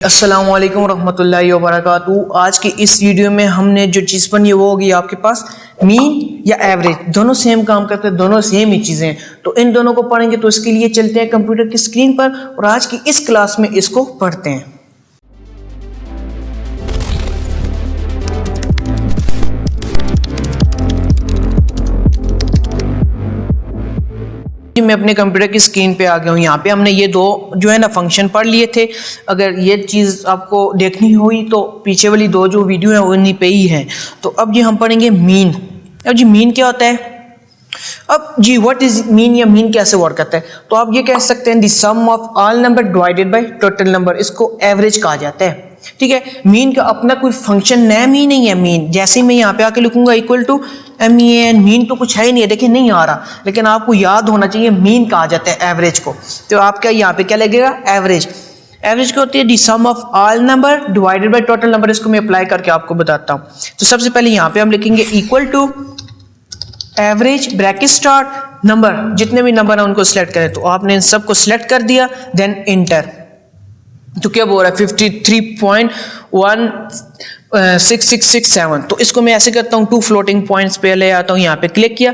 अस्सलामु अलैकुम रहमतुल्लाहि व बरकातुहू। आज की इस वीडियो में हमने जो चीज़ बनी है वो होगी आपके पास मीन या एवरेज। दोनों सेम काम करते हैं, दोनों सेम ही चीज़ें हैं, तो इन दोनों को पढ़ेंगे। तो इसके लिए चलते हैं कंप्यूटर की स्क्रीन पर और आज की इस क्लास में इसको पढ़ते हैं। मैं अपने कंप्यूटर की स्क्रीन पे आ गया हूँ। यहाँ पे हमने ये दो जो है ना फंक्शन पढ़ लिए थे। अगर ये चीज़ आपको देखनी हुई तो पीछे वाली दो जो वीडियो है उन्हीं पे ही है। तो अब जी हम पढ़ेंगे मीन। अब जी मीन क्या होता है? अब जी व्हाट इज मीन या मीन कैसे वर्क करता है? तो आप ये कह सकते हैं the sum of all number divided by total number, इसको एवरेज कहा जाता है। ठीक है, मीन का अपना कोई फंक्शन नेम ही नहीं है। मीन जैसे ही मैं यहाँ पे आके लिखूंगा इक्वल टू MEN, मीन तो कुछ है ही नहीं है, देखिए नहीं आ रहा, लेकिन आपको याद होना चाहिए मीन कहा जाता है एवरेज को। तो आपका यहाँ पे क्या लगेगा? एवरेज। एवरेज क्या होती है? The sum of all number divided by total number. इसको मैं अप्लाई करके आपको बताता हूँ। तो सबसे पहले यहाँ पे हम लिखेंगे equal to average bracket start number, जितने भी नंबर है उनको सिलेक्ट करें। तो आपने इन सबको सिलेक्ट कर दिया, देन इंटर। तो क्या बोल रहा है? 53.16667। तो इसको मैं ऐसे करता हूँ, 2 फ्लोटिंग पॉइंट्स पे ले आता हूँ। यहाँ पे क्लिक किया,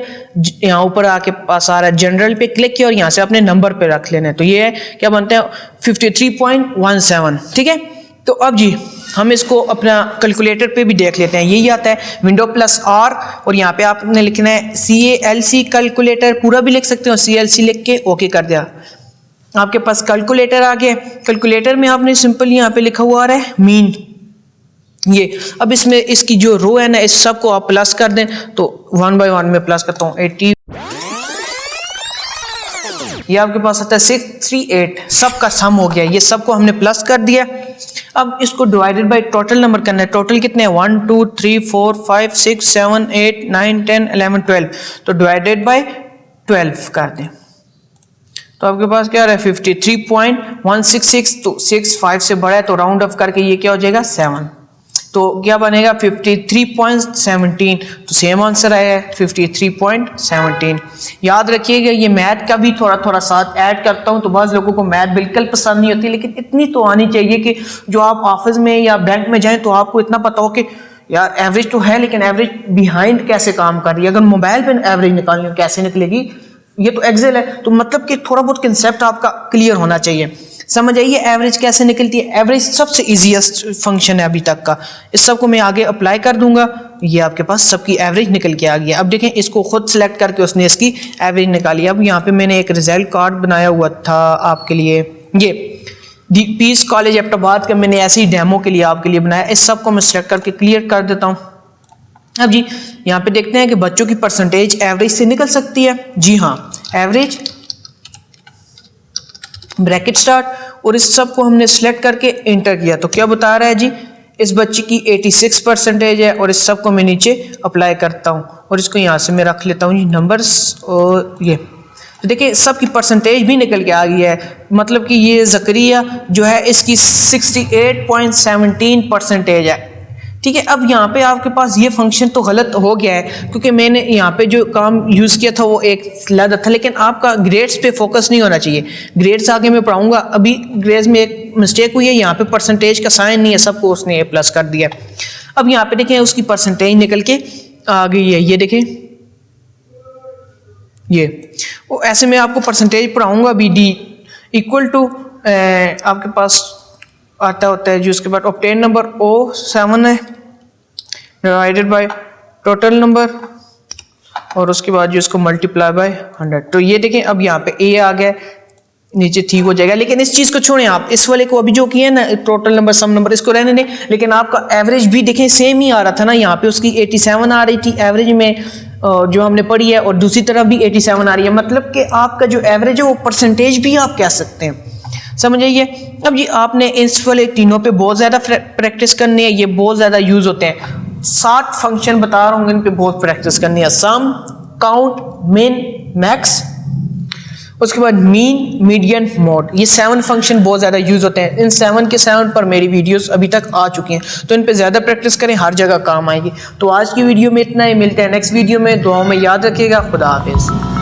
यहाँ ऊपर आके पास आ रहा है जनरल पे क्लिक किया और यहाँ से अपने नंबर पे रख लेना है। तो ये है क्या बनता है? 53.17। ठीक है, तो अब जी हम इसको अपना कैलकुलेटर पे भी देख लेते हैं। यही आता है विंडो प्लस R और यहाँ पे आपने लिखना है CALC कैलकुलेटर, पूरा भी लिख सकते हो, CLC लिख के ओके कर दिया। आपके पास कैलकुलेटर आ गया। कैलकुलेटर में आपने सिंपल यहाँ पे लिखा हुआ आ रहा है मीन। ये अब इसमें इसकी जो रो है ना, इस सब को आप प्लस कर दें। तो 1 बाय 1 में प्लस करता हूँ 80, ये आपके पास आता है 638। सबका सम हो गया, ये सबको हमने प्लस कर दिया। अब इसको डिवाइडेड बाय टोटल नंबर करना है। टोटल कितने हैं? 1 2 3 4 5 6 7 8 9 10 11 12। तो डिवाइडेड बाय 12 कर दें। तो आपके पास क्या रहा है? 53.166। तो 6 5 से बड़ा है तो राउंड ऑफ करके ये क्या हो जाएगा? 7। तो क्या बनेगा? 53.17। तो सेम आंसर आया है 53.17। याद रखिएगा, ये मैथ का भी थोड़ा थोड़ा साथ ऐड करता हूँ। तो बहुत लोगों को मैथ बिल्कुल पसंद नहीं होती, लेकिन इतनी तो आनी चाहिए कि जो आप ऑफिस में या बैंक में जाएं तो आपको इतना पता हो कि यार एवरेज तो है, लेकिन एवरेज बिहाइंड कैसे काम कर रही है। अगर मोबाइल पे एवरेज निकालनी हो कैसे निकलेगी, ये तो एक्सेल है। तो मतलब कि थोड़ा बहुत कंसेप्ट आपका क्लियर होना चाहिए। समझ आइए एवरेज कैसे निकलती है। एवरेज सबसे इजीएस्ट फंक्शन है अभी तक का। इस सब को मैं आगे अप्लाई कर दूंगा, ये आपके पास सबकी एवरेज निकल के आ गया। अब देखें, इसको खुद सेलेक्ट करके उसने इसकी एवरेज निकाली। अब यहाँ पे मैंने एक रिजल्ट कार्ड बनाया हुआ था आपके लिए, ये पीस कॉलेज एबटाबाद का मैंने ऐसे ही डेमो के लिए आपके लिए बनाया। इस सब को मैं सिलेक्ट करके क्लियर कर देता हूँ। अब जी यहाँ पे देखते हैं कि बच्चों की परसेंटेज एवरेज से निकल सकती है। जी हाँ, एवरेज ब्रैकेट स्टार्ट और इस सब को हमने सिलेक्ट करके इंटर किया। तो क्या बता रहा है जी? इस बच्ची की 86 परसेंटेज है और इस सब को मैं नीचे अप्लाई करता हूँ और इसको यहाँ से मैं रख लेता हूँ जी नंबर्स। और ये तो देखिए सबकी परसेंटेज भी निकल के आ गई है। मतलब कि ये ज़करिया जो है इसकी 68.17 परसेंटेज है। ठीक है, अब यहाँ पे आपके पास ये फंक्शन तो गलत हो गया है, क्योंकि मैंने यहाँ पे जो काम यूज़ किया था वो एक अलग था, लेकिन आपका ग्रेड्स पे फोकस नहीं होना चाहिए। ग्रेड्स आगे मैं पढ़ाऊंगा। अभी ग्रेड्स में एक मिस्टेक हुई है, यहाँ पे परसेंटेज का साइन नहीं है, सबको उसने A+ कर दिया। अब यहाँ पे देखें उसकी परसेंटेज निकल के आ गई है, ये देखें, ये वो ऐसे मैं आपको परसेंटेज पढ़ाऊंगा। अभी D इक्वल टू आपके पास आता होता है जो उसके बाद ऑब्टेन नंबर O7 है डिवाइडेड बाय टोटल नंबर और उसके बाद जो इसको मल्टीप्लाई बाय 100। तो ये देखें अब यहाँ पे A आ गया, नीचे ठीक हो जाएगा। लेकिन इस चीज़ को छोड़ें, आप इस वाले को अभी जो किया ना टोटल नंबर सम नंबर, इसको रहने दें। लेकिन आपका एवरेज भी देखें सेम ही आ रहा था ना, यहाँ पे उसकी 87 आ रही थी एवरेज में जो हमने पढ़ी है, और दूसरी तरफ भी 87 आ रही है। मतलब कि आपका जो एवरेज है वो परसेंटेज भी आप कह सकते हैं। समझ आइए। अब जी आपने इस वाले तीनों पे बहुत ज़्यादा प्रैक्टिस करनी है, ये बहुत ज़्यादा यूज़ होते हैं। 7 फंक्शन बता रहा हूँ, इन पे बहुत प्रैक्टिस करनी है। सम, काउंट, मिन, मैक्स, उसके बाद मीन, मीडियन, मोड। ये 7 फंक्शन बहुत ज़्यादा यूज़ होते हैं। इन 7 के 7 पर मेरी वीडियोस अभी तक आ चुकी हैं, तो इन पे ज़्यादा प्रैक्टिस करें, हर जगह काम आएगी। तो आज की वीडियो में इतना ही, मिलते हैं नेक्स्ट वीडियो में। दुआओं में याद रखिएगा। खुदा हाफिज़।